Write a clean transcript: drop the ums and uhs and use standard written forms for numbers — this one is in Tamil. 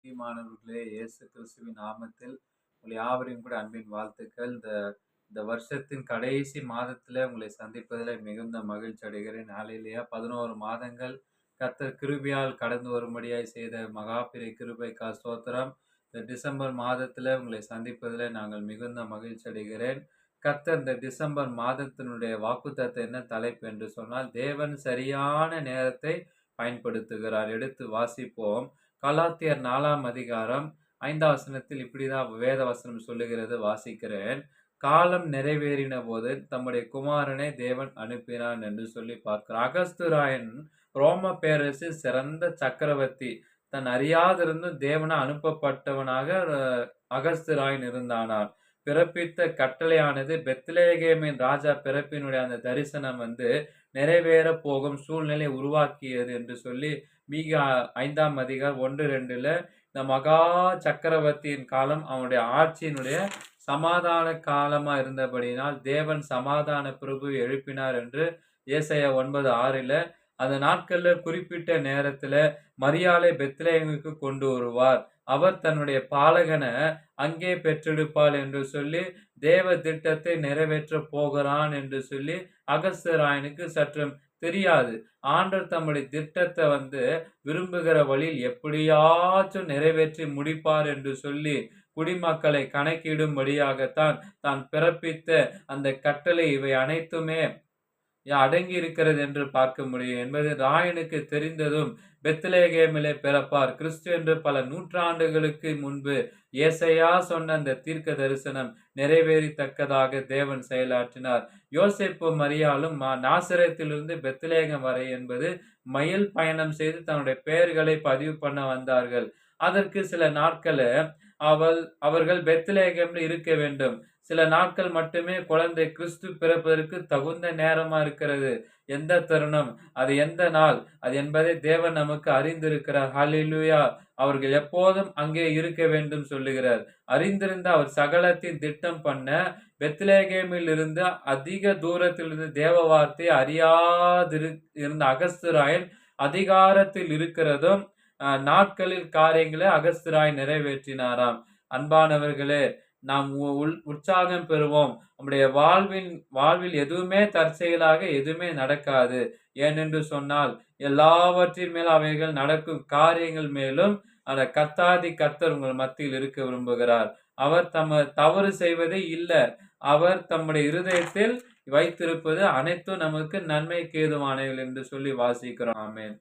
பிரியமானவர்களே, இயேசு கிறிஸ்துவின் நாமத்தில் உங்கள் யாவரையும் கூட அன்பின் வாழ்த்துக்கள். இந்த இந்த வருஷத்தின் கடைசி மாதத்துல உங்களை சந்திப்பதில் மிகுந்த மகிழ்ச்சி அடைகிறேன். ஹல்லேலூயா. 11 மாதங்கள் கர்த்தர் கிருபையால் கடந்து வரும்படியாய் செய்த மகா பெரிய கிருபைக்காய் ஸ்தோத்திரம். இந்த டிசம்பர் மாதத்துல உங்களை சந்திப்பதில் நாங்கள் மிகுந்த மகிழ்ச்சி அடைகிறேன். கர்த்தர் இந்த டிசம்பர் மாதத்தினுடைய வாக்குத்தத்தம் என்ன தலைப்பு என்று சொன்னால், தேவன் சரியான நேரத்தை பயன்படுத்துகிறார். எடுத்து வாசிப்போம். கலாத்தியர் 4ஆம் அதிகாரம் 5ஆம் வசனத்தில் இப்படிதான் வேத வசனம் சொல்லுகிறது, வாசிக்கிறேன். காலம் நிறைவேறின போது தம்முடைய குமாரனை தேவன் அனுப்பினான் என்று சொல்லி பார்க்கிறார். அகஸ்துராயன் ரோம பேரரசு சிறந்த சக்கரவர்த்தி. தன் அறியாதிருந்தும் தேவனால் அனுப்பப்பட்டவனாக அகஸ்துராயன் இருந்தானார். பிறப்பித்த கட்டளையானது பெத்லகேமின் ராஜா பிறப்பினுடைய அந்த தரிசனம் நிறைவேற போகும் சூழ்நிலை உருவாக்கியது என்று சொல்லி மீகா 5ஆம் அதிகாரம் 1-2 இந்த மகா சக்கரவர்த்தியின் காலம் அவனுடைய ஆட்சியினுடைய சமாதான காலமா இருந்தபடியினால் தேவன் சமாதான பிரபுவை எழுப்பினார் என்று ஏசாயா 9:6 அந்த நாட்கள்ல குறிப்பிட்ட நேரத்துல மரியாளை பெத்லகேமுக்கு கொண்டு வருவார், அவர் தன்னுடைய பாலகனை அங்கே பெற்றெடுப்பாள் என்று சொல்லி தேவ திட்டத்தை நிறைவேற்ற போகிறான் என்று சொல்லி அகஸ்தராயனுக்கு சற்றும் தெரியாது. ஆண்டவர் தம்முடைய திட்டத்தை விரும்புகிற வழியில் எப்படியாச்சும் நிறைவேற்றி முடிப்பார் என்று சொல்லி குடிமக்களை கணக்கிடும்படியாகத்தான் தான் பிறப்பித்த அந்த கட்டளை இவை அனைத்துமே அடங்கி இருக்கிறது என்று பார்க்க முடியும் என்பது ராயனுக்கு தெரிந்ததும் பெத்லகேமிலே பிறப்பார் கிறிஸ்து என்று பல நூற்றாண்டுகளுக்கு முன்பு ஏசாயா சொன்ன அந்த தீர்க்க தரிசனம் நிறைவேறத்தக்கதாக தேவன் செயலாற்றினார். யோசேப்பு மரியாளும் நாசரேத்திலிருந்து பெத்லகேம் வரை என்பது மயில் பயணம் செய்து தன்னுடைய பெயர்களை பதிவு பண்ண வந்தார்கள். அதற்கு சில நாட்கள் அவர்கள் பெத்லகேம்ல இருக்க வேண்டும். சில நாட்கள் மட்டுமே குழந்தை கிறிஸ்து பிறப்பதற்கு தகுந்த நேரமா இருக்கிறது. எந்த தருணம், அது எந்த நாள், அது என்பதை தேவன் நமக்கு அறிந்திருக்கிறார். ஹல்லேலூயா. அவர்கள் எப்போதும் அங்கே இருக்க வேண்டும் சொல்லுகிறார். அறிந்திருந்த அவர் சகலத்தின் திட்டம் பண்ண பெத்லகேமில் இருந்து அதிக தூரத்தில் இருந்து தேவ வார்த்தை இருந்த அகஸ்துராயன் அதிகாரத்தில் இருக்கிறதும் நாட்களில் காரியங்களை அகஸ்துராயன் நிறைவேற்றினாராம். அன்பானவர்களே, நாம் உற்சாகம் பெறுவோம். நம்முடைய வாழ்வில் எதுவுமே தற்செயலாக எதுவுமே நடக்காது. ஏனென்று சொன்னால் எல்லாவற்றின் மேல் அவைகள் நடக்கும் காரியங்கள் மேலும் அந்த கர்த்தர் உங்கள் மத்தியில் இருக்க விரும்புகிறார். அவர் தவறு செய்வதே இல்லை. அவர் தம்முடைய இருதயத்தில் வைத்திருப்பது அனைத்தும் நமக்கு நன்மைக்கு ஏதுவானவைகள் என்று சொல்லி வாசிக்கிறோம். ஆமென்.